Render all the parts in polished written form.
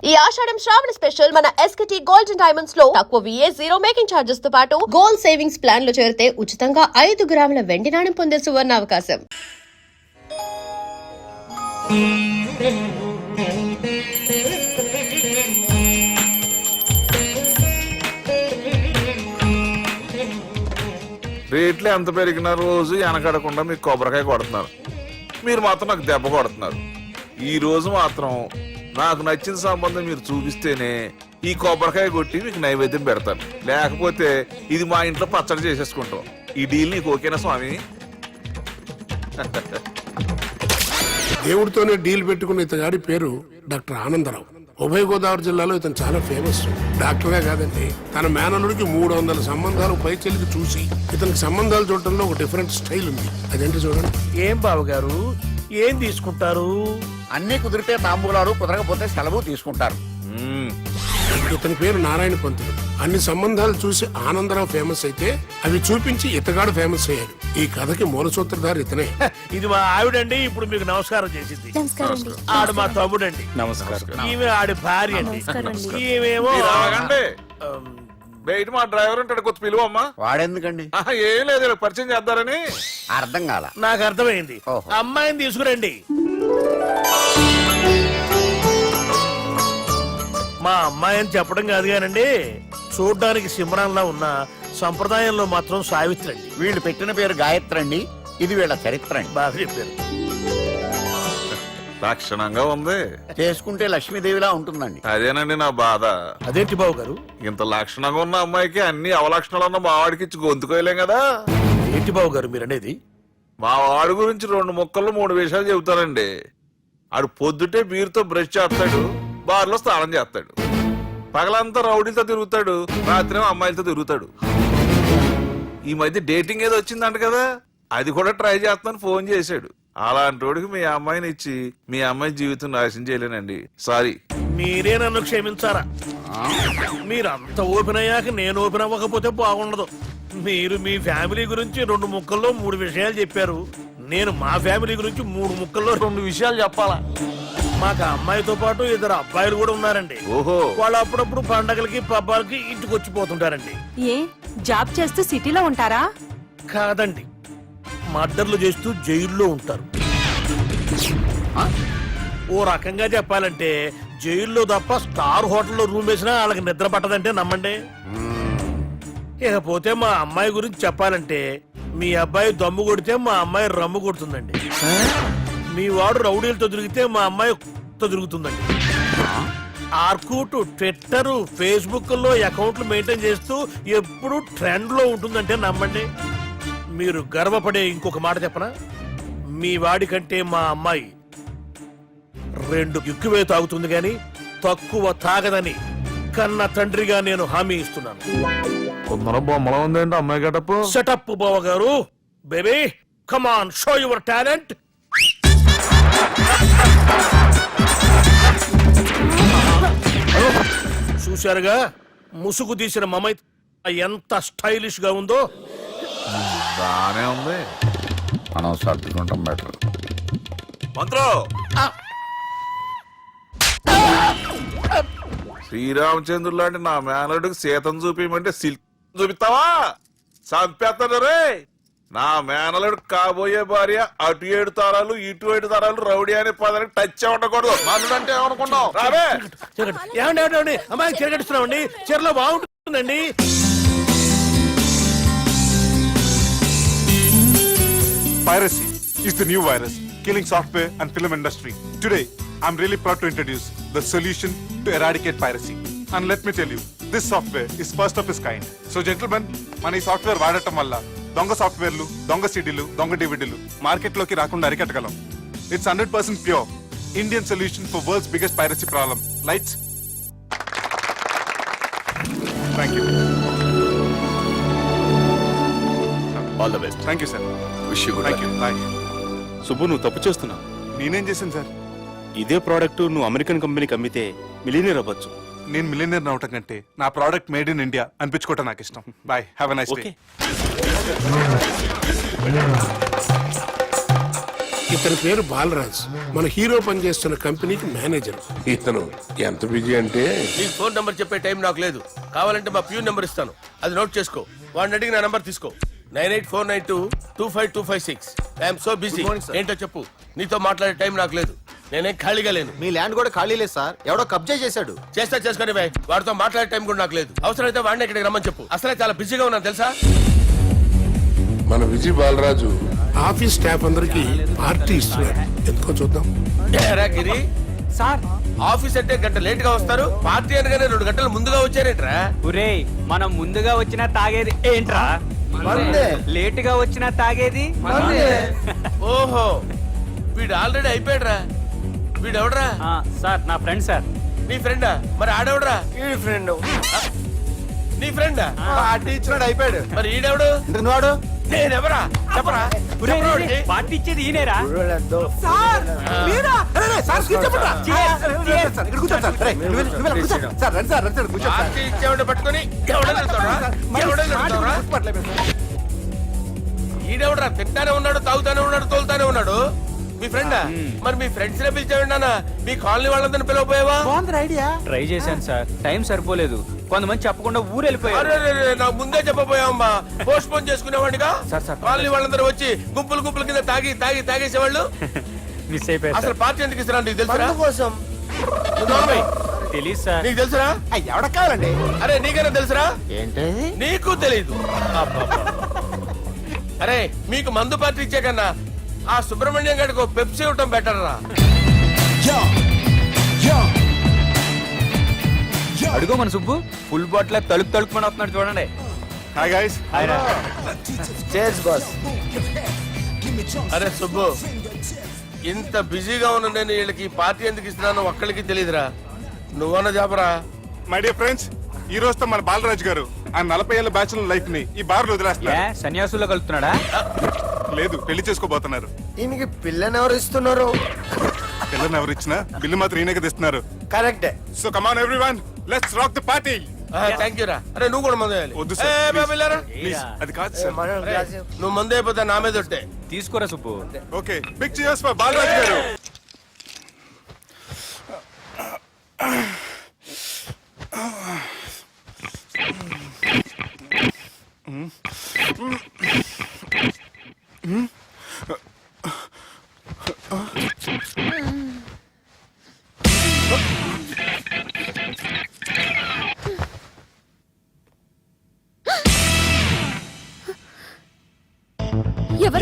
ఈ ఆషాఢం శ్రావణ స్పెషల్ మన ఎస్కేటీ gold and diamonds లో తక్కువ VA 0 మేకింగ్ చార్జెస్ తో పాటు గోల్డ్ సేవింగ్స్ ప్లాన్ లో చేరితే ఉచితంగా 5 గ్రాముల వెండి నాణెం పొందే సువర్ణ అవకాశం. రేట్లు ఎంత పెరిగిన రోజు వెనకడకుండా మీకు కొబ్బరికాయ కొడుతున్నారు, మీరు మాత్రం నాకు దెబ్బ కొడుతున్నారు. ఈ రోజు మాత్రం నాకు నచ్చిన సంబంధం మీరు చూపిస్తేనే ఈ కొబ్బరికాయ కొట్టి మీకు నైవేద్యం పెడతాను, లేకపోతే ఇది మా ఇంట్లో పచ్చడి చేసేసుకుంటాం. ఈ డీల్ నీకు ఓకేనా స్వామి? దేవుడితోనే డీల్ పెట్టుకున్న ఇతగాడి పేరు డాక్టర్ ఆనందరావు. ఉభయ గోదావరి జిల్లాలో ఇతను చాలా ఫేమస్. డాక్టరే కాదండి, తన మేనల్లుడికి 300 సంబంధాలు పైచెలికి చూసి ఇతనికి సంబంధాలు చూడటంలో ఒక డిఫరెంట్ స్టైల్ ఉంది. అదేంటి చూడండి. ఏం బావగారు, ఏం తీసుకుంటారు? అన్ని కుదిరితే తాంబూలాలు, కుదరకపోతే సెలవు తీసుకుంటారు. ఇతని పేరు నారాయణ పంతులు. అన్ని సంబంధాలు చూసి ఆనందరావు ఫేమస్ అయితే అవి చూపించి ఇతగాడు ఫేమస్ అయ్యాడు. ఈ కథకి మూల సూత్రధారి ఇతనే. ఇది మా ఆవిడండి, ఇప్పుడు మీకు నమస్కారం చేసింది. ఆడు మా తమ్ముడండి. నమస్కారం. ఈమె ఆడి భార్య అండి. ఈమెమో బయట మా డ్రైవర్ ఉంటాడు, కొత్త పిలువమ్మా. వాడెందుకండి? ఏం లేదు, పరిచయం చేద్దారని. అర్థం కాల. నాకు అర్థమైంది. అమ్మాయిని తీసుకురండి. మా అమ్మాయి అని చెప్పడం కాదు కానండి, చూడ్డానికి సింహరాన్లా ఉన్న సంప్రదాయంలో మాత్రం సావిత్రి అండి. వీళ్ళు పెట్టిన పేరు గాయత్రి అండి. ఇది వీళ్ళ చరిత్ర అండి. బాగా చెప్పారు. లక్షణంగా ఉంది, చేసుకుంటే లక్ష్మీదేవిలా ఉంటుందండి. అదేనండి నా బాధ. అదేంటి బాబు గారు, ఇంత లక్షణంగా ఉన్న అమ్మాయికి అన్ని అవలక్షణాలు ఉన్న మా వాడికి ఇచ్చి గొంతుకోయలేం కదా. ఏంటి బాబు గారు మీరు అనేది? మా వాడి గురించి 2 ముక్కల్లో 3 విషయాలు చెబుతానండి. ఆడు పొద్దుటే బీరుతో బ్రష్ చేస్తాడు, బార్లో స్నానం చేస్తాడు, పగలంతా రౌడీలతో తిరుగుతాడు, రాత్రి అమ్మాయిలతో తిరుగుతాడు. ఈ మధ్య డేటింగ్ ఏదో వచ్చిందంట కదా, అది కూడా ట్రై చేస్తాను ఫోన్ చేశాడు. అలాంటి వాడికి మీ అమ్మాయిని ఇచ్చి మీ అమ్మాయి జీవితం నాశనం చేయలేనండి. సారీ. మీరే నన్ను క్షమించారా? మీరంత ఓపెన్ అయ్యాక నేను ఓపెన్ అవ్వకపోతే బాగుండదు. మీరు మీ ఫ్యామిలీ గురించి 2 ముక్కల్లో 3 విషయాలు చెప్పారు. నేను మా ఫ్యామిలీ గురించి 3 ముక్కల్లో 2 విషయాలు చెప్పాలా? మాకు అమ్మాయితో పాటు 2 అబ్బాయిలు కూడా ఉన్నారండి. ఓహో. వాళ్ళు అప్పుడప్పుడు పండగలకి పబ్బాలకి ఇంటికి వచ్చిపోతుంటారండి. ఏ జాబ్ చేస్తూ సిటీలో ఉంటారా? కాదండి, మర్డర్లు చేస్తూ జైల్లో ఉంటారు. ఓ రకంగా చెప్పాలంటే జైల్లో తప్ప స్టార్ హోటల్లో రూమ్ వేసినా వాళ్ళకి నిద్ర పట్టదంటే నమ్మండి. ఇకపోతే మా అమ్మాయి గురించి చెప్పాలంటే మీ అబ్బాయి దమ్ము కొడితే మా అమ్మాయి రమ్ము కొడుతుందండి. మీ వాడు రౌడీలతో తిరిగితే మా అమ్మాయి తిరుగుతుందండి. ఆర్కూట్, ట్విట్టర్, ఫేస్బుక్ లో అకౌంట్లు మెయింటైన్ చేస్తూ ఎప్పుడు ట్రెండ్ లో ఉంటుందంటే నమ్మండి. మీరు గర్వపడే ఇంకొక మాట చెప్పనా? మీ వాడి కంటే మా అమ్మాయి 2 ఎక్కువే తాగుతుంది గాని తక్కువ తాగదని కన్న తండ్రిగా నేను హామీ ఇస్తున్నాను. కొందరు బొమ్మలా ఉందండి అమ్మాయి గడప. సెటప్ బావ గారు. Baby come on, show your talent. చూశారుగా, ముసుగు తీసిన మమై ఎంత స్టైలిష్ గా ఉందో. బానే ఉంది. మనం సర్దుకుంటాం బెటర్. మంత్రో, శ్రీరామచంద్రుడు లాంటి నా మేనడుకి సీతను చూపించమంటే సిల్క్ చూపిస్తావా? చంపేస్తాడు రే. నా మేనలుడు కాబోయే భార్య అటు 7 తారాలు ఇటు 7 తారాలు రౌడీ అనే పదానికి టచ్ ఉండకూడదు. మనుడు అంటే ఏమనుకున్నావు? రావే. ఏమండి అమ్మాయి చిరగడుస్తున్నామండి, చీరలో బాగుంటుందండి. Piracy is the new virus killing software and film industry. Today, I'm really proud to introduce the solution to eradicate piracy. And let me tell you, this software is first of its kind. So gentlemen, మన ఈ software వాడటం వల్ల దొంగ సాఫ్ట్వేర్లు, దొంగ సీడీలు, దొంగ డివిడీలు మార్కెట్లోకి రాకుండా అరికట్టగలం. It's 100% pure Indian solution for world's biggest piracy problem. Lights. Thank you. All the best. Thank you, sir. Wish you good Thank you. Bye. Subbu, నువ్వు తప్పు చేస్తున్నావు. నేనేం చేశాను సార్? ఇదే ప్రోడక్ట్ నువ్వు అమెరికన్ కంపెనీకి అమ్మితే మిలియనీర్ అవ్వచ్చు. నేను మిలియనర్ అవటం కంటే నా ప్రోడక్ట్ మేడ్ ఇన్ ఇండియా అనిపించుకోవటం నాకు ఇష్టం. Bye, have a nice day. Okay. ఇతని పేరు బాలరాజ్, మన హీరో పనిచేస్తున్న కంపెనీకి మేనేజర్. ఇతను ఎంత బిజీ అంటే నీకు ఫోన్ నంబర్ చెప్పే టైం నాకు లేదు. కావాలంటే మా ప్యూన్ నెంబర్ ఇస్తాను, అది నోట్ చేసుకో. వాడిని అడిగి నా నంబర్ తీసుకో. 9849225256. I'm so busy. ఏంటో చెప్పు. నీతో మాట్లాడే టైం నాకు లేదు. నేనేం ఖాళీగా లేను. మీ ల్యాండ్ కూడా ఖాళీ లేదు సార్, ఎవడో కబ్జా చేశాడు. చేస్తా చేసుకుని బాయ్. వాడితో మాట్లాడే టైం కూడా నాకు లేదు. అవసరమైతే వాడిని ఇక్కడికి రమ్మని చెప్పు. అసలే చాలా బిజీగా ఉన్నాను తెలుసా. మన విజయ్ బాలరాజు ఆఫీస్ స్టాఫ్ అందరికి పార్టీ ఇస్తున్నాడు. ఎందుకో చూద్దాం. ఏరా గిరి సార్ ఆఫీస్ అంటే గంట లేట్ గా వస్తారు, పార్టీ అనగానే 2 గంటలు ముందుగా వచ్చారేట్రా? ఒరే మనం ముందుగా వచ్చినా తాగేది ఏంట్రా? లేట్ గా వచ్చినా తాగేది. ఓహో వీడు ఆల్రెడీ అయిపోయాడురా. వీడెవడరా? సార్ నా ఫ్రెండ్ సార్. నీ ఫ్రెండా? మరి ఆడెవడరా? ఈ ఫ్రెండ్ నీ ఫ్రెండా? పార్టీ ఇచ్చినాడు, అయిపోయాడు. మరి ఈడెవడు? ఇంతకు వాడు నేనెవరా? చెప్పరా? చెప్పరా వాడికి? పార్టీ ఇచ్చేది ఈయనేరా? పార్టీ ఇచ్చేవాడిని పట్టుకొని ఎవడని అడుగుతావురా? ఎవడని అడుగుతావురా? ఈడెవడరా? తింటానే ఉన్నాడు, తాగుతానే ఉన్నాడు, తోలుతానే ఉన్నాడు. మీ ఫ్రెండా? మరి మీ ఫ్రెండ్స్ నే పిలిచేవాడి నాన్న. మీ కాలనీ వాళ్ళందరినీ పిలవపోయావా? ట్రై చేశాను సార్, టైం సరిపోలేదు. కొంతమంది చెప్పకుండా ఊరు వెళ్ళిపోయారు. అరే నాకు ముందే చెప్పపోయావమ్మా. పోస్ట్ పోన్ చేసుకునేవాడిగా. సార్. కాలనీ వాళ్ళందరూ వచ్చి గుంపులు గుంపుల కింద తాగేసేవాళ్ళు. మిస్ అయిపోయారు అసలు సార్. పార్టీ ఎందుకు ఇస్తున్నా నీకు తెలుసురా? కోసం తెలీదు సార్. నీకు తెలుసురా? ఎవడ కావాలండి? అరే నీకైనా తెలుసురా? ఏంటి నీకు తెలీదు. అరే మీకు మందు పార్టీ ఇచ్చే కన్నా ఆ సుబ్రహ్మణ్యం గారికి పెప్సీ ఇవ్వటం బెటర్ రా. అడుగో మన సుబ్బు ఫుల్ బాటిల్ తలుపుమని వస్తున్నాడు చూడండి. Hi guys. Chairs boss. అరే సుబ్బు ఇంత బిజీగా ఉన్న నేను వీళ్ళకి ఈ పార్టీ ఎందుకు ఇస్తున్నాను ఒక్కడికి తెలియదురా. నువ్వన్న చెప్పరా. My dear friends, ఈ రోజుతో మన బాలరాజ్ గారు ఆ 40 ఏళ్ల బ్యాచులర్ లైఫ్ ని ఈ బార్ లో వదిలేస్తున్నారు. సన్యాసుల్లో కలుపుతున్నాడా? లేదు, పెళ్లి చేసుకోబోతున్నారు. ఈయనకి పిల్లని ఎవరు ఇస్తున్నారు? పిల్లని ఎవరు ఇచ్చినా బిల్లు మాత్రం ఈయనకే తెస్తున్నారు. కరెక్టే. So come on everyone, let's rock the party. Thank you రా. అరే నువ్వు కూడా మందు వేయాలి. వద్దు ఏ, సార్, బాబు వెళ్ళారా? ప్లీజ్. అది కాదు సార్. అరే, నువ్వు మందు అయిపోతే నా మీద ఒట్టే. తీసుకోరా Subbu. Okay, big cheers for Balraj గారు.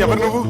ఎవరు నువ్వు?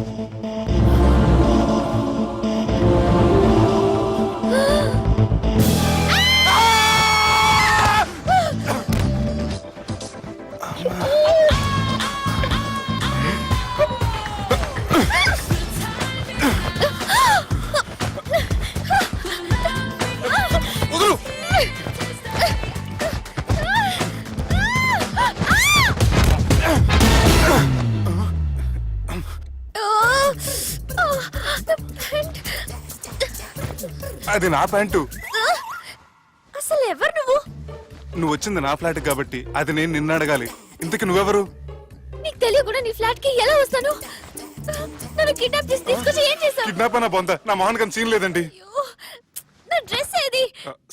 అది నా ప్యాంటు. అసలు ఎవరు నువ్వు? నువ్వు వచ్చింది నా ఫ్లాట్ కాబట్టి అది నేను నిన్ను అడగాలి. ఇంతకు నువ్వెవరు? నీకు తెలియకుండా నీ ఫ్లాట్ కి ఎలా వస్తాను? నన్ను కిడ్నాప్ చేసి తీసుకొచ్చి ఏం చేశావు? కిడ్నాప్ అన్న బొంద, నా మోహన్ గారి సీన్ లేదండి. నా డ్రెస్ ఏది?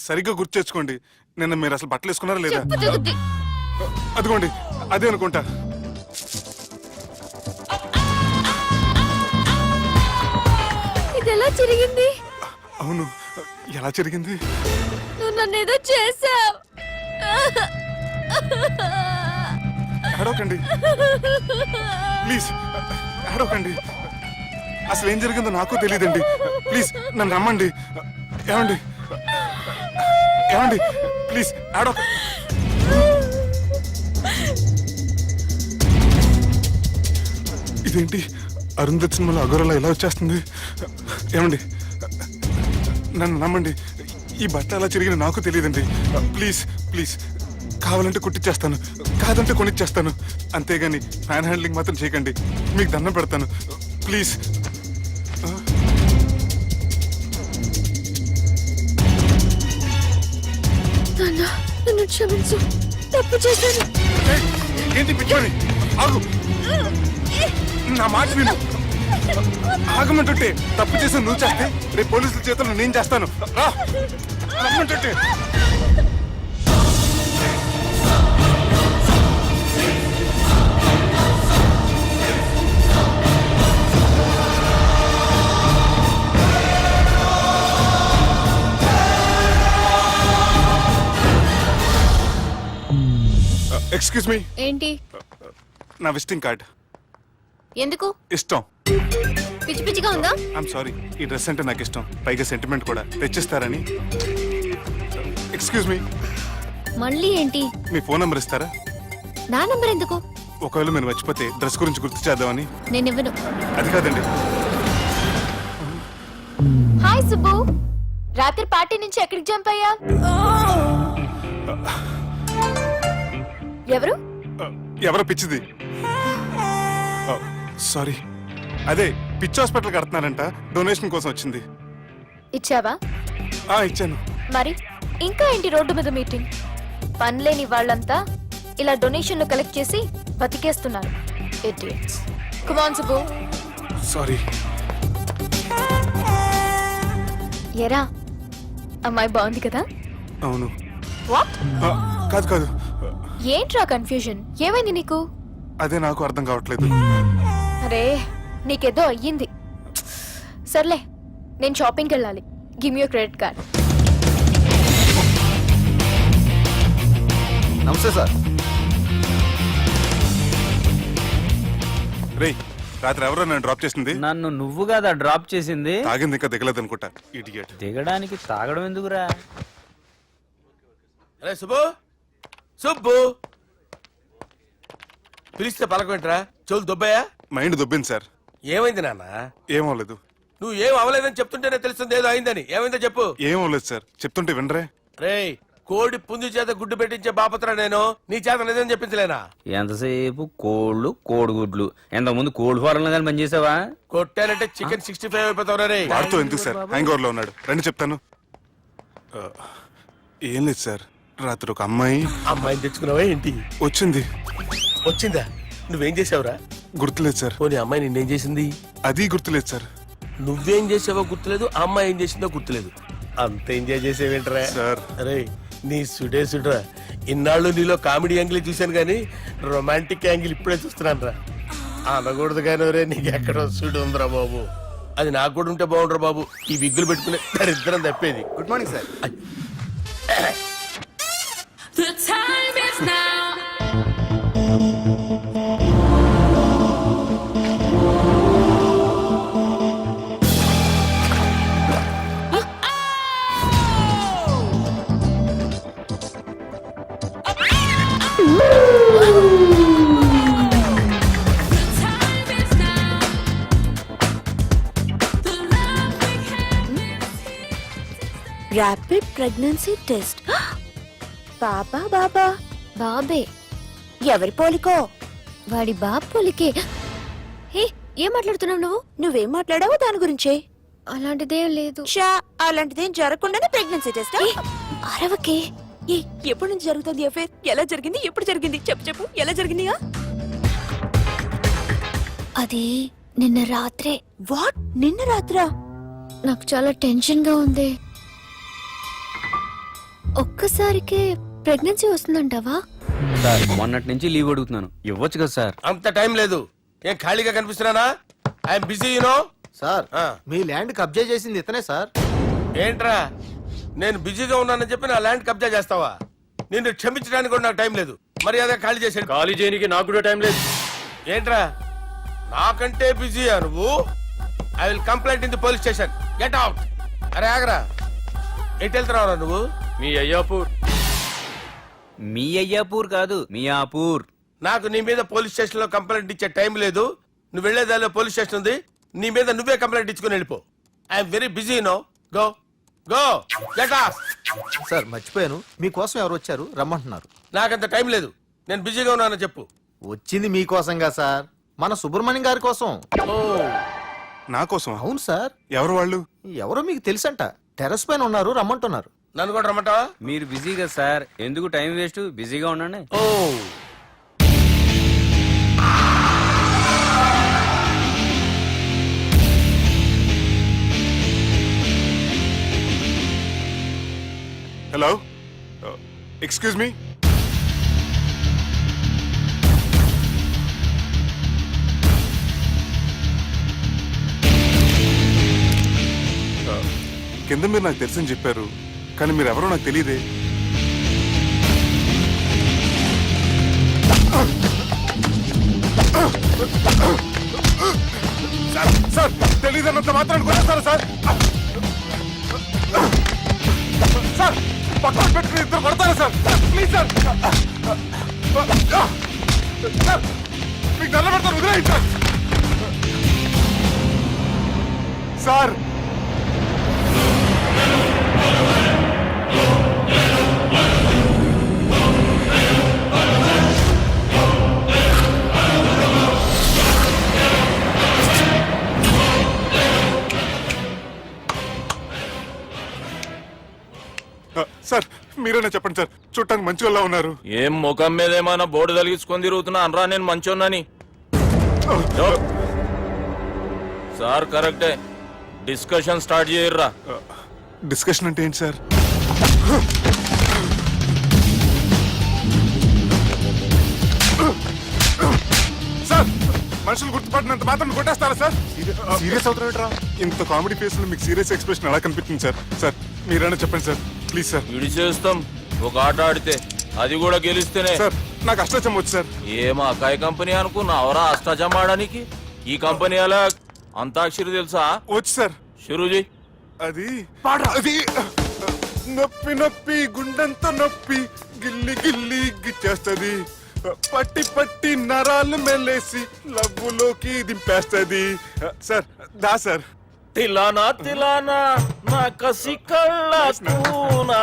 సరిగ్గా గుర్తు తెచ్చుకోండి. నిన్న మీరు అసలు బట్టలు వేసుకున్నారా లేదా? చెప్పు తెగుద్ది. అదిగోండి, అదే అనుకుంటా. ఇది ఎలా జరిగింది? అవును, ఎలా జరిగింది? నువ్వు నన్ను ఏదో చేసావు. ఏడవకండి ప్లీజ్, ఏడవకండి. అసలు ఏం జరిగిందో నాకు తెలియదండి. ప్లీజ్ నన్ను నమ్మండి. ఏమండి ఏమండి ప్లీజ్ ఏడవ. ఇదేంటి అరుంధతి సినిమాలో అగోరలా ఎలా వచ్చేస్తుంది? ఏమండి నన్ను నమ్మండి. ఈ బట్ట అలా జరిగిన నాకు తెలియదండి. ప్లీజ్ ప్లీజ్, కావాలంటే కుట్టిచ్చేస్తాను, కాదంటే కొనిచ్చేస్తాను. అంతేగాని ఫ్యాన్ హ్యాండ్లింగ్ మాత్రం చేయకండి. మీకు దండం పెడతాను ప్లీజ్. నన్ను క్షమించు, తప్పు చేశాను. ఏంటి పిచ్చోని? ఆగు, నా మాట విను. ఆగమంటుంటే తప్పు చేసి నువ్వు చేస్తే రేపు పోలీసుల చేతుల్లో నేను చేస్తాను. రా రమ్మంటుంటే. ఎక్స్క్యూజ్ మీ, ఏంటి? నా విజిటింగ్ కార్డ్. ఎందుకు? ఇష్టం. పిచ్చి పిచ్చిగా ఉందా? ఐఎమ్ సారీ, ఈ డ్రెస్ అంటే నాకు ఇష్టం, పైగా సెంటిమెంట్ కూడా. తెచ్చిస్తారని. ఎక్స్క్యూజ్ మీ, మళ్ళీ ఏంటి? మీ ఫోన్ నెంబర్ ఇస్తారా? నా నంబర్ ఎందుకు? ఒకవేళ మీరు మర్చిపోతే డ్రెస్ గురించి గుర్తు చేద్దామని. నేను ఇవ్వను. అది కాదండి. హాయ్ సుబ్బు, రాత్రి పార్టీ నుంచి ఎక్కడికి జంప్ అయ్యా? ఎవరు? ఎవరో పిచ్చిది. సారీ, అదే పిచ్చి హాస్పిటల్ కడుతున్నారంట, డొనేషన్ కోసం వచ్చింది. ఇచ్చావా? ఇచ్చాను. మరి ఇంకా ఏంటి రోడ్డు మీద మీటింగ్? పనిలేని వాళ్ళంతా ఇలా డొనేషన్లు కలెక్ట్ చేసి బతికేస్తున్నారు. Idiots. Come on Subbu. Sorry. ఎరా, అమ్మాయి బాగుంది కదా? అవును. వాట్? కాదు కాదు, ఏంట్రా కన్ఫ్యూజన్? ఏమైంది నీకు? అదే నాకు అర్థం కావట్లేదు. అరే, నీకేదో అయ్యింది. సర్లే, నేను షాపింగ్కి వెళ్ళాలి. Give me your credit card. నమస్తే సార్. రేయ్, రాత్రి ఎవరో నన్ను డ్రాప్ చేసింది? నన్ను నువ్వు కదా డ్రాప్ చేసింది. తాగింది ఇంకా దిగలేదు అనుకుంటా. ఇడియట్. దిగడానికి తాగడం ఎందుకురా? అరే సుబ్బు, సుబ్బు పిలిస్తే పలకమేంట్రా? చెవులు దుబ్బయ్యా? Mind దొబ్బింది sir. ఏమైంది నాన్న? ఏమవలేదు. నువ్వు ఏం అవలేదని చెప్తుంటేనే తెలుస్తుంది ఏదో అయిందని. ఏమైందో చెప్పు. ఏమవలేదు సార్, చెప్తుంటే వినరే. రేయ్, కోడి పుంజు చేత గుడ్డు పెట్టించే బాపత్రా నేను. నీ చేత నిజం చెప్పించలేనా? ఎంతసేపు కోళ్ళు కోడిగుడ్లు. ఎంతకుముందు కోడి ఫారంలో కానీ పనిచేసావా? కొట్టానంటే చికెన్ 65 అయిపోతావు రే. వాడుతూ ఎందుకు సార్, హ్యాంగ్ ఓవర్ లో ఉన్నాడు. రండి చెప్తాను. ఏం లేదు సార్, రాత్రి ఒక అమ్మాయిని తెచ్చుకున్నావా ఏంటి? వచ్చింది. వచ్చిందా? నువ్వేం చేసావురా? గుర్తులేదు సార్. పోనీ అమ్మాయి నిన్నేం చేసింది? అది గుర్తులేదు సార్. నువ్వేం చేసావో గుర్తులేదు, ఆ అమ్మాయి ఏం చేసిందో గుర్తులేదు. అంత ఎంజాయ్ చేసేవేంట్రా సార్? అరే, నీ సుడే సుడ్రా. ఇన్నాళ్ళు నీలో కామెడీ యాంగిల్ చూశాను కానీ రొమాంటిక్ యాంగిల్ ఇప్పుడే చూస్తున్నాను రా. అనకూడదు కానీ రే, నీకు ఎక్కడో సుడు ఉందిరా బాబు. అది నాకు కూడా ఉంటే బాగుండ్రా బాబు. ఈ విగ్గులు పెట్టుకునే దరిద్రం తప్పేది. Good morning sir. The time is now. Rapid pregnancy test. బాబా బాబా బాబే. ఎవరి పోలికో? వాడి బాబు పోలికే. హే, ఏం మాట్లాడుతున్నావు నువ్వు? నువ్వేం మాట్లాడావో దాని గురించే. అలాంటిదేం లేదు. షా, అలాంటిదేం జరగకుండానే ప్రెగ్నెన్సీ టెస్ట్? అరవకే. ఎప్పటి నుంచి జరుగుతుంది అఫేర్? ఎలా జరిగింది? ఎప్పుడు జరిగింది? చెప్పు చెప్పు, ఎలా జరిగింది? అది నిన్న రాత్రే. వాట్? నిన్న రాత్రా? నాకు చాలా టెన్షన్ గా ఉంది. ఒక్కసారికే ప్రెగ్నెన్సీ వస్తుందంటావా? సార్, మొన్నటి నుంచి లీవ్ అడుగుతున్నాను, ఇవ్వచ్చు కదా సార్? అంత టైం లేదు. ఏం ఖాళీగా కనిపిస్తున్నానా? I'm busy you know. సార్, మీ ల్యాండ్ కబ్జా చేసింది ఇతనే సార్. ఏంట్రా, నేను బిజీగా ఉన్నానని చెప్పి నా ల్యాండ్ కబ్జా చేస్తావా? నిన్ను క్షమించడానికి కూడా నాకు టైం లేదు. మరి అదే ఖాళీ చేసాడు. ఖాళీ చేయడానికి నాకు కూడా టైం లేదు. ఏంట్రా, నాకంటే బిజీయా నువ్వు? I will complaint in the police station. Get out. అరే ఆగరా, ఎటు వెళ్తున్నావురా నువ్వు? మీ అయ్యాపూర్. మీ అయ్యాపూర్ కాదు, మియాపూర్. నాకు నీ మీద పోలీస్ స్టేషన్ లో కంప్లైంట్ ఇచ్చే టైం లేదు. నువ్వు వెళ్లేదాలో పోలీస్ స్టేషన్ ఉంది. నీ మీద నువ్వే కంప్లైంట్ ఇచ్చుకుని వెళ్ళిపో. I'm very busy no. Go go get off. Sir, మర్చిపోయాను, మీకోసం ఎవరు వచ్చారు, రమ్మంటున్నారు. నాకంత టైం లేదు, నేను బిజీగా ఉన్నానని చెప్పు. వచ్చింది మీకోసంగా సార్, మన సుబ్రహ్మణ్యం గారి కోసం. ఓ, నా కోసం? అవును సార్. ఎవరు వాళ్ళు? ఎవరో మీకు తెలుసంట. టెర్రస్ పైన ఉన్నారు, రమ్మంటున్నారు. నన్ను కూడా రమ్మంటావా? మీరు బిజీ కదా సార్, ఎందుకు టైం వేస్ట్? బిజీగా ఉండండి. ఓ, హలో ఎక్స్క్యూజ్ మీ కింద మీరు నాకు తెలుసని చెప్పారు కానీ మీరు ఎవరో నాకు తెలియదే. సార్ తెలియదన్నంత మాత్రాన్ని కొనేస్తారా సార్? సార్ పక్కన పెట్టుకుని ఇద్దరు కొడతారా సార్? ప్లీజ్ సార్ సార్ మీకు నల్ల పెడతారు వదిలేయండి సార్. సార్ సార్ మీరేనా చెప్పండి సార్, చూడటానికి మంచి వాళ్ళ ఉన్నారు. ఏం ముఖం మీద ఏమైనా బోర్డు తలిగించుకొని తిరుగుతున్నా అనరా నేను మంచోన్నాని. సార్ కరెక్టే, డిస్కషన్ స్టార్ట్ చేయర్రా. డిస్కషన్ అంటే ఏంటి సార్? సార్ మనుషులు గుర్తుపడినంత మాత్రం కొట్టేస్తారా సార్? సీరియస్ అవుతారా? ఇంత కామెడీ ఫేస్ లో మీకు సీరియస్ ఎక్స్ప్రెషన్ ఎలా కనిపిస్తుంది సార్? సార్ మీరైనా చెప్పండి సార్ ప్లీజ్ సార్. విడి చేస్తాం ఒక ఆట ఆడితే, అది కూడా గెలిస్తేనే. సార్ నాకు అష్టాచం వచ్చు సార్. ఏం అకాయ కంపెనీ అనుకున్నావరా అష్టాచం ఆడడానికి? ఈ కంపెనీ అలా అంతాక్షరి తెలుసా? వచ్చు సార్. షురూజీ. అది అది నొప్పి నొప్పి గుండెంత నొప్పి గిల్లి గిల్లి గిచ్చేస్తది, పట్టి పట్టి నరాలు మెల్లేసి లవ్వులోకి దింపేస్తది. సార్ దా సార్. తిలానా తిలానా నా కసి కళ్ళ కూనా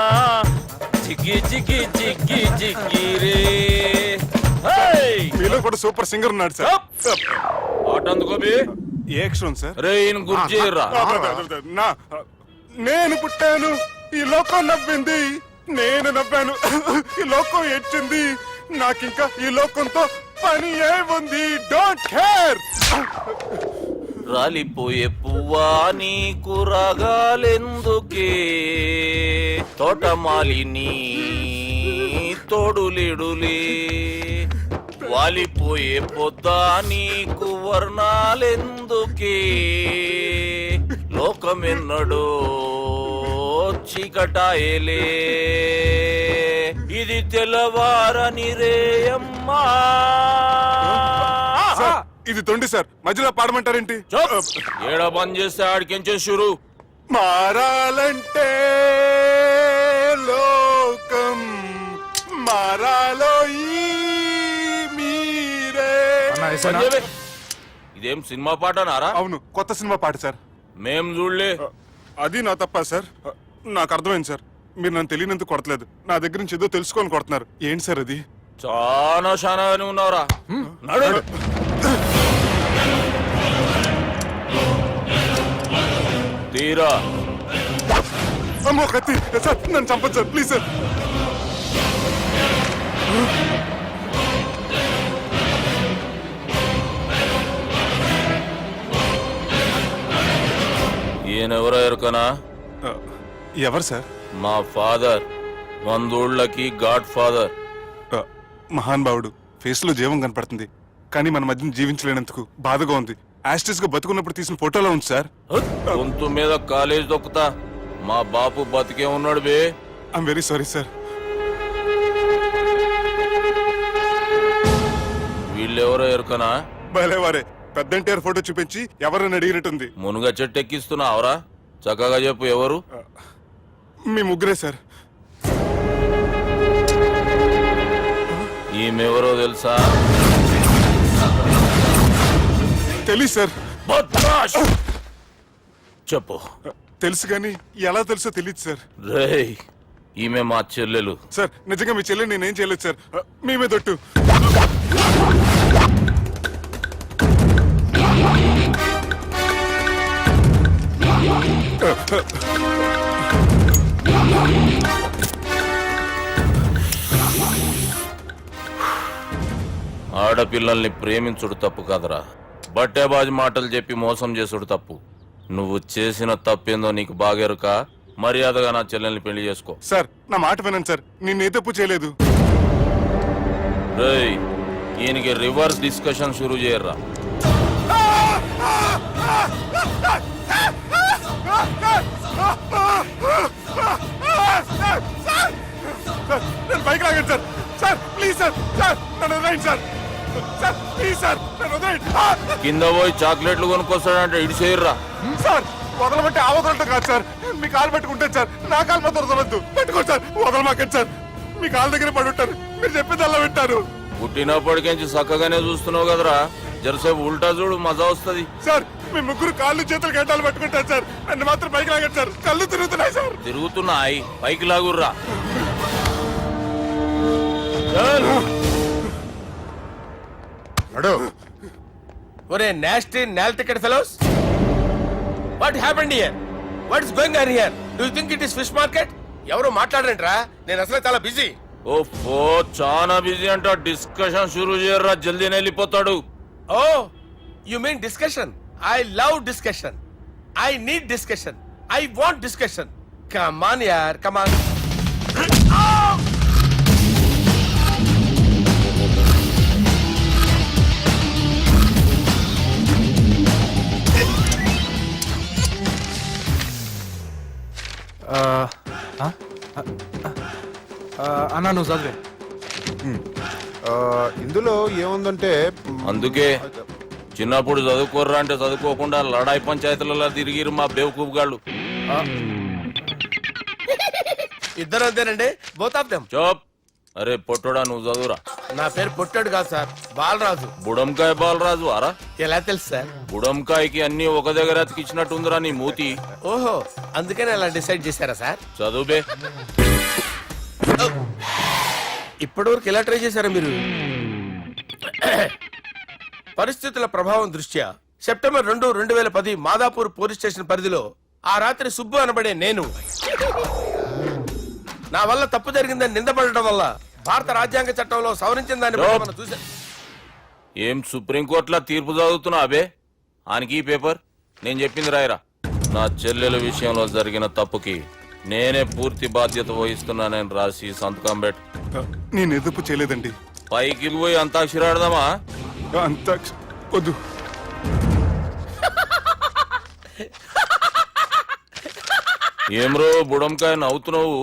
జిగి జిగి జిగి జిగి రే. మీలో కూడా సూపర్ సింగర్ ఉన్నాడు సార్. ఆట అందుకోబి ఏ అక్షరం సార్? రే ఈయన గుర్తు చేయర్రా. నా నేను పుట్టాను ఈ లోకం నవ్వింది, నేను నవ్వాను ఈ లోకం ఏడ్చింది, నాకింకా ఈ లోకంతో పని ఏముంది, డోంట్ కేర్. రాలిపోయే పువ్వా నీకు రాగాలెందుకే, తోటమాలిని తోడులిడులే, వాలిపోయే పొద్దా నీకు వర్ణాలెందుకే, లోకమెన్నడో చీకటాయలే, ఇది తెల్లవారని రేయమ్మా. ఇది తొండి సార్, మధ్యలో పాడమంటారేంటి? ఏడా బంద్ చేస్తే ఆడికించే షురు. మారాలంటే లోకం మారాలో ఈ మీరే. ఇదేం సినిమా పాట నారా? అవును, కొత్త సినిమా పాట సార్. మేం చూడలే. అది నా తప్ప సార్. నాకు అర్థమైంది సార్, మీరు నన్ను తెలియనందుకు కొడతలేదు, నా దగ్గర నుంచి ఏదో తెలుసుకొని కొడుతున్నారు. ఏంటి సార్ అది? చాలా శానాగానే ఉన్నావురా. నడు. తీరా. అమ్మో కత్తి సార్, నన్ను చంపదు సార్ ప్లీజ్ సార్. ఈయనెవరో ఎరుకనా? ఎవరు సార్? మా ఫాదర్, 100 గాడ్ ఫాదర్. మహాన్ భావుడు, ఫేస్ లో జీవం కనపడుతుంది కానీ మన మధ్యన జీవించలేనందుకు బాధగా ఉంది. యాస్టిస్ గా బతుకున్నప్పుడు తీసిన ఫోటోలో ఉంది సార్. గొంతు మీద కాలేజ్ దొక్కుతా, మా బాపు బతికే ఉన్నాడు బే. I'm very sorry sir. వీళ్ళెవరో ఎరుకనా? భలేవారే, పెద్ద ఎన్టీఆర్ ఫోటో చూపించి ఎవరని అడిగినట్టుంది. మునుగ చెట్టు ఎక్కిస్తున్నావురా? చక్కగా చెప్పు ఎవరు? మీ ముగ్గురే సార్. ఈమెవరో తెలుసా? తెలీదు సార్. చెప్పు. తెలుసు కానీ ఎలా తెలుసో తెలియదు సార్. రేయ్, ఈమె మా చెల్లెలు. సార్ నిజంగా మీ చెల్లెని నేనేం చేయలేదు సార్, మీ మీద ఒట్టు. ఆడపిల్లల్ని ప్రేమించుడు తప్పు కాదురా, బట్టేబాజు మాటలు చెప్పి మోసం చేసుడు తప్పు. నువ్వు చేసిన తప్పేందో నీకు బాగెరుక. మర్యాదగా నా చెల్లెల్ని పెళ్లి చేసుకో. సార్ నా మాట వినండి సార్, నేను ఏ తప్పు చేయలేదు. రేయ్, ఈయనకి రివర్స్ డిస్కషన్ షురూ చేయర్రా. సార్ నేను బైక్ లాగండి sir. Sir please sir, sir నన్ను వదిలేయండి సార్. సార్ ప్లీజ్ సార్ నన్ను వదిలేయండి. కింద పోయి చాక్లెట్లు కొనుక్కొస్తాడంటే ఇటు చేయర్రా. సార్ వదలమంటే ఆ వదలటం కాదు సార్, మీ కాలు పెట్టుకుంటాను సార్. నా కాలు మాత్రం వదలొద్దు, పెట్టుకోండి సార్. వదలమాకండి సార్, మీ కాలు దగ్గర పడి ఉంటారు, మీరు చెప్పేది అలా వింటారు. పుట్టినప్పటికేంచి చక్కగానే చూస్తున్నావు కదరా, జరసేపు ఉల్టా చూడు, మజా వస్తుంది. సార్ మీ ముగ్గురు కాళ్ళు చేతులు గంటలు పెట్టుకుంటారు సార్, నన్ను మాత్రం బైక్ లాగండి సార్. కళ్ళు తిరుగుతున్నాయి సార్. తిరుగుతున్నాయి, పైకి లాగుర్రా. ఒరే నాస్టీ నాల్ ticket fellows, what happened here? What is going on here? Do you think it is fish market? ఎవరు మాట్లాడరంట్రా, నేను అసలే చాలా బిజీ. ఓ చాలా బిజీ అంట. డిస్కషన్ షురూ చేయర్రా, జల్దీనే వెళ్ళిపోతాడు. Oh you mean discussion? I love discussion, I need discussion, I want discussion. Come on యార్, కమ్ ఆన్. అన్నా నువ్వు చదివే. ఇందులో ఏముందంటే అందుకే చిన్నప్పుడు చదువుకోర్రా అంటే చదువుకోకుండా లడాయి పంచాయతీలలో తిరిగిరు మా బేవకూఫ్ గాళ్ళు. ఇద్దరు అంతేనండి, బోత్ ఆఫ్ దెమ్. చోప్. అరే పొట్టోడా, నువ్వు చదువురా. నా పేరు పొట్టాడు కాదు సార్, బాలరాజు. బుడంకాయ బాలరాజు అరా? ఎలా తెలుసు సార్? బుడంకాయకి అన్ని ఒక దగ్గర అతికిచ్చినట్టుందిరా నీ మూతి. ఓహో, అందుకని అలా డిసైడ్ చేశారా సార్? చదువుబే. ఇప్పటివరకు ఎలా ట్రై చేశారా మీరు? పరిస్థితుల ప్రభావం దృష్ట్యా సెప్టెంబర్ 2, 2010 మాదాపూర్ పోలీస్ స్టేషన్ పరిధిలో ఆ రాత్రి సుబ్బు అనబడే నేను నా వల్ల తప్పు జరిగిందని నిందపడటం వల్ల భారత రాజ్యాంగ చట్టంలో సవరించిన దాన్ని బట్టి మనం చూసా. ఏం సుప్రీంకోర్టులో తీర్పు చదువుతున్నా అబే? ఆనికి ఈ పేపర్ నేను చెప్పింది రాయరా. నా చెల్లెల విషయంలో జరిగిన తప్పుకి నేనే పూర్తి బాధ్యత వహిస్తున్నానని రాసి సంతకం పెట్టు. నేను ఏ తప్పు చేయలేదండి. పైకి పోయి అంతాక్షరి ఆడదామా? అంత వద్దు. ఏమ్రో బుడంకాయ నవ్వుతున్నావు?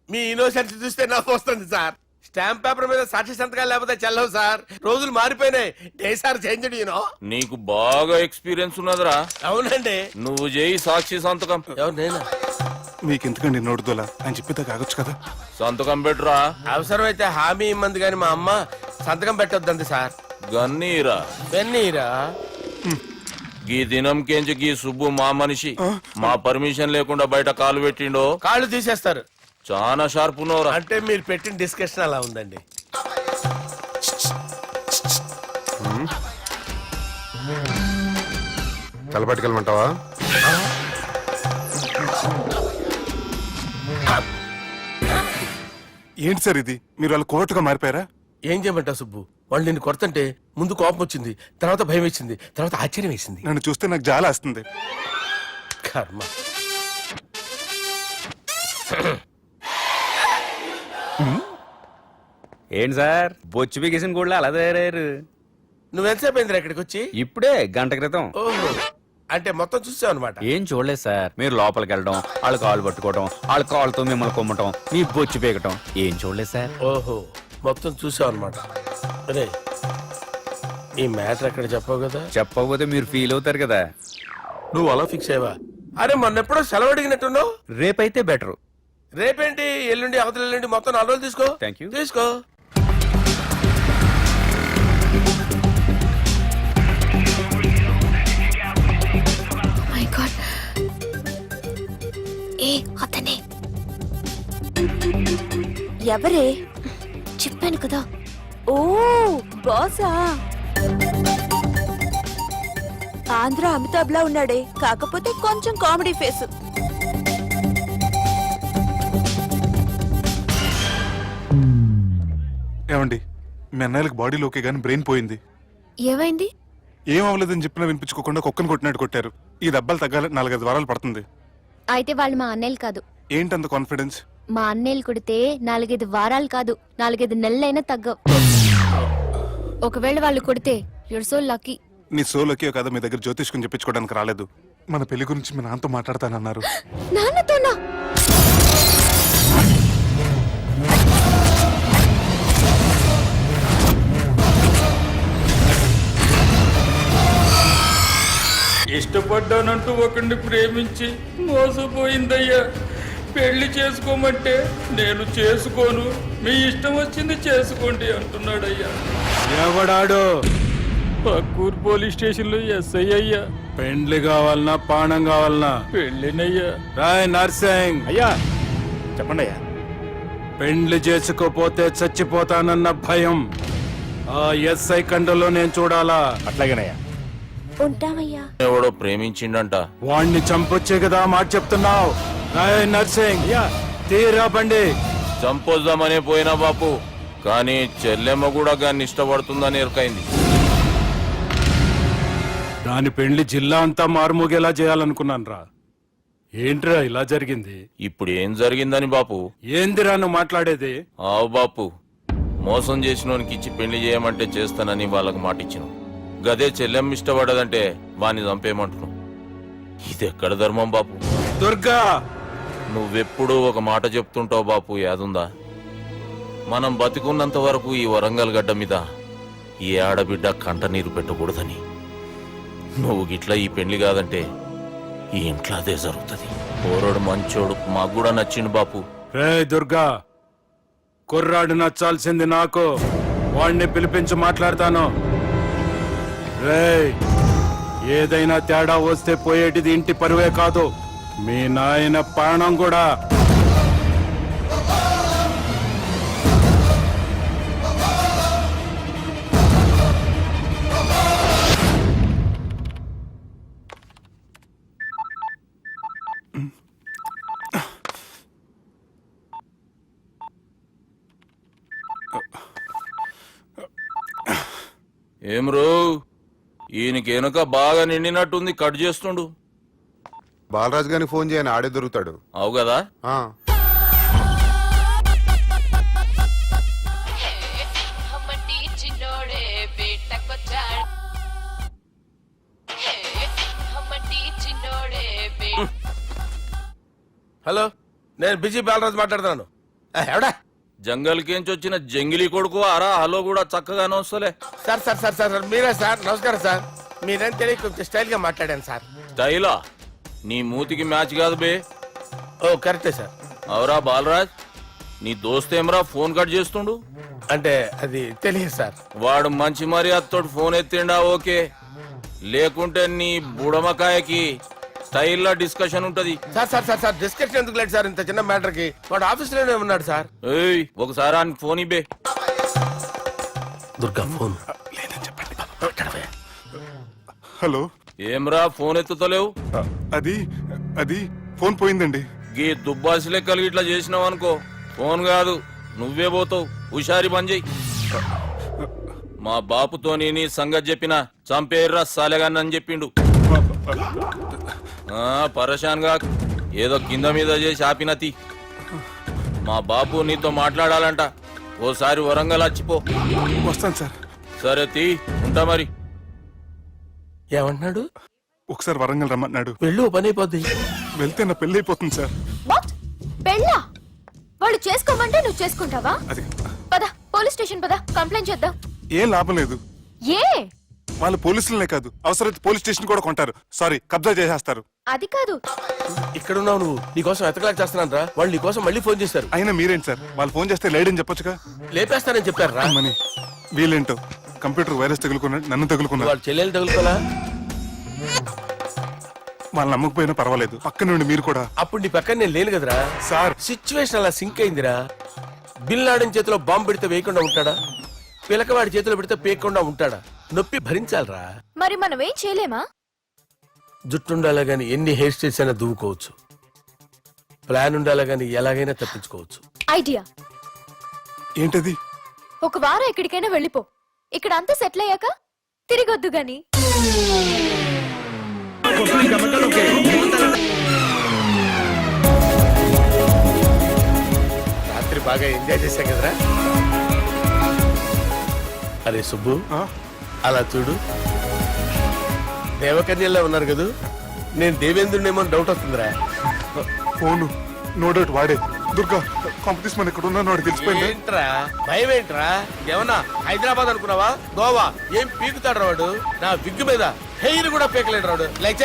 మీ ఇన్నోసెన్స్ చూస్తే నాకు వస్తుంది సార్. స్టాంప్ పేపర్ మీద సాక్షి సంతకాలు లేకపోతే చెల్లవు సార్. రోజులు మారిపోయినాయి, days are changed you know. నీకు బాగా ఎక్స్పీరియన్స్ ఉన్నదిరా. అవునండి. నువ్వు చేయి సాక్షి సంతకం. ఎవరు నేనా? మీకు ఎందుకండి నోడుదోలా, ఆయన చెప్పేదా కాగొచ్చు కదా. సంతకం పెట్టురా. అవసరమైతే హామీ ఇమ్మంది కానీ మా అమ్మ సంతకం పెట్టొద్దండి సార్. గన్నీరా వెన్నీరా? గీ దినంకేంచి గీ సుబ్బు మా మనిషి. మా పర్మిషన్ లేకుండా బయట కాలు పెట్టిండో కాళ్ళు తీసేస్తారు. చాలా షార్ప్ ఉన్నవరా. అంటే మీరు పెట్టిన డిస్కషన్ అలా ఉందండి. తలపట్టుకెళ్ళమంటావా? ఏంటి సార్ ఇది, మీరు వాళ్ళు కోర్టుగా మారిపోయారా? ఏం చేయమంటావు సుబ్బు? వాళ్ళు నిన్ను కొడుతుంటే ముందు కోపం వచ్చింది, తర్వాత భయం వేసింది, తర్వాత ఆశ్చర్యం వేసింది. నన్ను చూస్తే నాకు జాలి వస్తుంది. కర్మ. ఏంటి సార్ బొచ్చు బిగేసిన కూడా అలా తయారయ్యారు? నువ్వెంతసేపు అయిందిరా ఇక్కడికి వచ్చి? ఇప్పుడే గంట క్రితం. ఓహో, అంటే మొత్తం చూసావు అనమాట. ఏం చూడలేదు సార్. మీరు లోపలికి వెళ్ళడం, వాళ్ళ కాళ్ళు పట్టుకోవడం, వాళ్ళ కాళ్ళతో మిమ్మల్ని కొమ్మటం, మీ బొచ్చు పీకటం ఏం చూడలేదు సార్. ఓహో, మొత్తం చూసావు అనమాట. అరే ఈ మ్యాటర్ అక్కడ చెప్పావు కదా. చెప్పకపోతే మీరు ఫీల్ అవుతారు కదా. నువ్వు అలా ఫిక్స్ అయ్యవా? అరే మొన్నెప్పుడో సెలవు అడిగినట్టున్నావు. రేపైతే బెటర్. రేపేంటి, ఎల్లుండి, అవతల ఎల్లుండి, మొత్తం 4 రోజులు తీసుకో. Thank you. తీసుకో. మై గాడ్, ఏ అతనే ఎవరే? చెప్పాను కదా. ఓ బాసా. ఆంధ్ర అమితాబ్ లా ఉన్నాడే, కాకపోతే కొంచెం కామెడీ ఫేస్. ఏమండి, మీ అన్నయ్యలకు బాడీలోకే గానీ బ్రెయిన్ పోయింది. ఏమైంది? ఏం అవ్వలేదని చెప్పినా వినిపించుకోకుండా కుక్కను కొట్టినట్టు కొట్టారు. ఈ దెబ్బలు తగ్గాలి 4-5 వారాలు పడుతుంది. అయితే వాళ్ళు మా అన్నయ్యలు కాదు. ఏంటంత కాన్ఫిడెన్స్? మా అన్నయ్యలు కుడితే 4-5 వారాలు కాదు 4-5 నెలలైనా తగ్గవు. ఒకవేళ వాళ్ళు కుడితే యూర్ సో లక్కీ. నీ సోలోకి కదా మీ దగ్గర జ్యోతిష్కుని చెప్పించుకోవడానికి రాలేదు. మన పెళ్లి గురించి మీ నాన్నతో మాట్లాడతానన్నారు. నాన్నతోనా? ఇష్టపడ్డానంటూ ఒకరిని ప్రేమించి మోసపోయిందయ్యా. పెళ్లి చేసుకోమంటే నేను చేసుకోను, మీ ఇష్టం వచ్చింది చేసుకోండి అంటున్నాడయ్యా. ఎవడాడు? పక్కూరు పోలీస్ స్టేషన్ లో ఎస్ఐ అయ్యా. పెండ్లి కావాలనా పానం కావాలనా? పెళ్ళినయ్యా. రాయ్ నర్సింగ్, అయ్యా చెప్పండి అయ్యా. పెండ్లి చేసుకోపోతే చచ్చిపోతానన్న భయం ఆ ఎస్ఐ కండలో నేను చూడాలా? అట్లాగేనయ్యా. ఉంటామయ్యా. ఎవడో ప్రేమించిండంట. వాణ్ణి చంపొచ్చే కదా మాట చెప్తున్నావు. రాయ్ నర్సింగ్, తీరా బండి. చంపొద్దామనే పోయినా బాపు, కానీ చెల్లెమ్మ కూడా గాన్ని ఇష్టపడుతుందని ఎరకైంది. దాని పెండ్లి జిల్లా అంతా మారుమోగేలా చేయాలనుకున్నాను రా. ఏంట్రా ఇలా జరిగింది? ఇప్పుడు ఏం జరిగిందని బాపు? ఏందిరా నువ్వు మాట్లాడేది? ఆవు బాపు, మోసం చేసినోనికి ఇచ్చి పెళ్లి చేయమంటే చేస్తానని వాళ్ళకి మాటిచ్చిన. గదే చెల్లెమ్మ ఇష్టపడదంటే వాణ్ణి చంపేయమంటున్నావు. ఇది ఎక్కడ ధర్మం బాపు? దుర్గా, నువ్వెప్పుడూ ఒక మాట చెప్తుంటావు బాపు, యాదుందా? మనం బతికున్నంత వరకు ఈ వరంగల్ గడ్డ మీద ఈ ఆడబిడ్డ కంట నీరు పెట్టకూడదని. నువ్వు గిట్లా ఈ పెళ్లి కాదంటే ఈ ఇంట్లో అదే జరుగుతుంది. పోరోడు మంచోడు, మాకు కూడా నచ్చిండు బాపు. రే దుర్గా, కుర్రాడు నచ్చాల్సింది నాకు. వాణ్ణి పిలిపించి మాట్లాడతాను. రే, ఏదైనా తేడా వస్తే పోయేటిది ఇంటి పరువే కాదు, మీ నాయన ప్రాణం కూడా. ఏం రో, ఈయనకెనక బాగా నిండినట్టుంది, కట్ చేస్తుండు. బాలరాజు గారిని ఫోన్ చేయని, ఆడే దొరుకుతాడు. అవు కదా? హలో, నేను బిజీ బాలరాజు మాట్లాడుతున్నాను. ఎవడా? జంగల్కేంచి వచ్చిన జంగిలీ కొడుకు అరా. హలో కూడా చక్కగానే వస్తలే. సార్ సార్ సార్ సార్ మీరే సార్? నమస్కారం సార్. మీరేం తెలియ కొంచెం స్టైల్ గా మాట్లాడాను సార్. స్టైలా? నీ మూతికి మ్యాచ్ కాదు బే. ఓ కరెక్టే సార్. అవరా బాలరాజ్, నీ దోస్త్ ఏమరా ఫోన్ కట్ చేస్తుండు? అంటే అది తెలియదు సార్. వాడు మంచి మర్యాదతో ఫోన్ ఎత్తిండా ఓకే, లేకుంటే నీ బుడమకాయకి స్టైల్లో డిస్కషన్ ఉంటది. Sir sir sir sir discussion ఎందుకు లేదు సార్? ఇంత చిన్న మ్యాటర్ కి వాడు ఆఫీస్ లోనే ఉన్నాడు సార్. ఏయ్, ఒకసారి ఆయనకి ఫోన్ ఇబ్బే. దుర్గా ఫోన్. హలో. ఏమ్రా ఫోన్ ఎత్తుతలేవు? అది అది ఫోన్ పోయిందండి. గీ దుబ్బాసి లెక్కలు ఇట్లా చేసినావు అనుకో, ఫోన్ కాదు నువ్వే పోతావు. హుషారి బంద్ చెయ్యి. మా బాపుతో నీ సంగతి చెప్పిన చంపేర్రా సాలెగాన్ని చెప్పిండు. పరేషాన్ గా ఏదో కింద మీద చేసి ఆపినతి. మా బాపు నీతో మాట్లాడాలంట. ఓసారి వరంగల్ వచ్చిపో. వస్తాను సార్. సరే తీ, ఉంటా మరి. ఏమంటున్నాడు? ఒకసారి వరంగల్ రమ్మన్నాడు. వెళ్ళు, పని అయిపోద్ది. వెళ్తే నా పెళ్లి అయిపోతుంది సార్. వాట్? పెళ్ళా? వాళ్ళు చేసుకోమంటే నువ్వు చేసుకుంటావా? అది పద, పోలీస్ స్టేషన్ పద, కంప్లైంట్ చేద్దాం. ఏం లాభం లేదు. ఏ? వాళ్ళు పోలీసులనే కాదు, అవసరమైతే పోలీస్ స్టేషన్ కూడా కొంటారు. సారీ, కబ్జా చేసేస్తారు. అది కాదు. ఇక్కడ ఉన్నావు నువ్వు, నీకోసం ఎతకలేక చేస్తున్నాను రా. వాళ్ళు నీకోసం మళ్ళీ ఫోన్ చేశారు. అయినా మీరేంటి సార్, వాళ్ళు ఫోన్ చేస్తే లేడని చెప్పొచ్చుగా. లేపేస్తానని చెప్పారు రా. మని వీళ్ళేంటో కంప్యూటర్ వైరస్ తగులుకున్నాడు, నన్ను తగులుకున్నాడు. వాళ్ళ చెల్లెలు తగులుకోలా? వాళ్ళు నమ్మకపోయినా పర్వాలేదు, పక్క నుండి మీరు కూడా. అప్పుడు నీ పక్కన నేను లేను కదరా సార్. సిచ్యువేషన్ అలా సింక్ అయిందిరా. బిల్ లాడన్ చేతిలో బాంబు పెడితే వేయకుండా ఉంటాడా? పిలకవాడి చేతిలో పెడితే పేయకుండా ఉంటాడా? నొప్పి భరించాలరా. మరి మనం ఏం చేయలేమా? జుట్టుండాలా గాని ఎన్ని హెయిర్ స్టైల్స్ అయినా దువ్వుకోవచ్చు. ప్లాన్ ఉండాలా గాని ఎలాగైనా తప్పించుకోవచ్చు. ఐడియా ఏంటది? ఒక వారం ఎక్కడికైనా వెళ్ళిపో. ఇక్కడ అంతా సెటిల్ అయ్యాక తిరిగొద్దు గాని. బాగా ఎంజాయ్ చేశాం కదరా. అరే సుబ్బు, అలా చూడు, దేవకన్యల్లో ఉన్నారు కదా. నేను దేవేంద్రునేమో డౌట్ వస్తుందిరా. ఫోను నో డౌట్ వాడే. దుర్గా కాంపిటీషన్ మన ఎక్కడ ఉన్నా వాడు తెలిసిపోయింది. ఏంట్రా భయం ఏంట్రా? ఏమన్నా హైదరాబాద్ అనుకున్నావా? గోవా ఏం పీకుతాడు రాడు. నా విగ్గు మీద హెయిర్ కూడా పీకలేడు రాడు. లైక్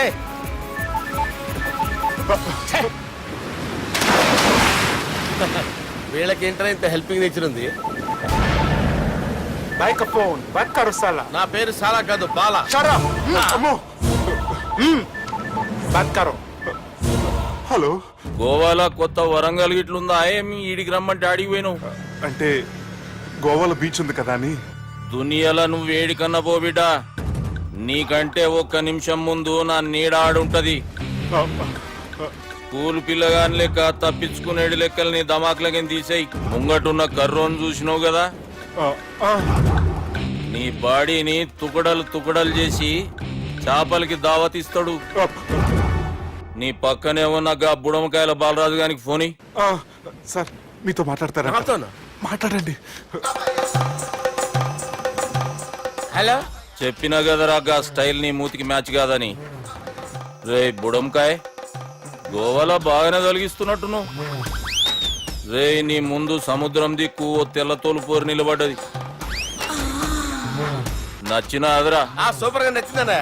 వీళ్ళకేంట్రా ఇంత హెల్పింగ్ నేచర్ ఉంది. బైక్ ఫోన్ బైక్ కారు సాలా. నా పేరు సాలా కాదు, బాలా. అమ్మో బైక్ కారు. హలో, గోవాలో కొత్త వరంగల్ గిట్లుందా? ఏమి ఈడికి రమ్మంటే ఆడికి పోయినావు? అంటే గోవాలో బీచ్ ఉంది కదా అని. దునియాలో నువ్వు వేడికన్నా పో బిడ్డ. నీకంటే ఒక్క నిమిషం ముందు నా నీడ ఆడుంటది. స్కూల్ పిల్లగాని లెక్క తప్పించుకునేడు లెక్కలు నీ దమాకులకి తీసేయి. ముంగటున్న కర్రోని చూసినావు కదా, నీ బాడీని తుకడలు తుకడలు చేసి చేపలకి దావతిస్తాడు. నీ పక్కనే ఉన్న గా బుడమకాయల బాలరాజు గారికి ఫోని. సార్ మీతో మాట్లాడతారా? మాట్లాడండి. హలో, చెప్పినా కదరా గా స్టైల్ నీ మూతికి మ్యాచ్ కాదని. రే బుడంకాయ్, గోవాలో బాగానే తొలగిస్తున్నట్టు నువ్వు. రే నీ ముందు సముద్రం దిక్కు ఓ తెల్ల తోలుపోరు నిలబడ్డది. నచ్చిన అదరా? సూపర్ గా నచ్చిందన్నా.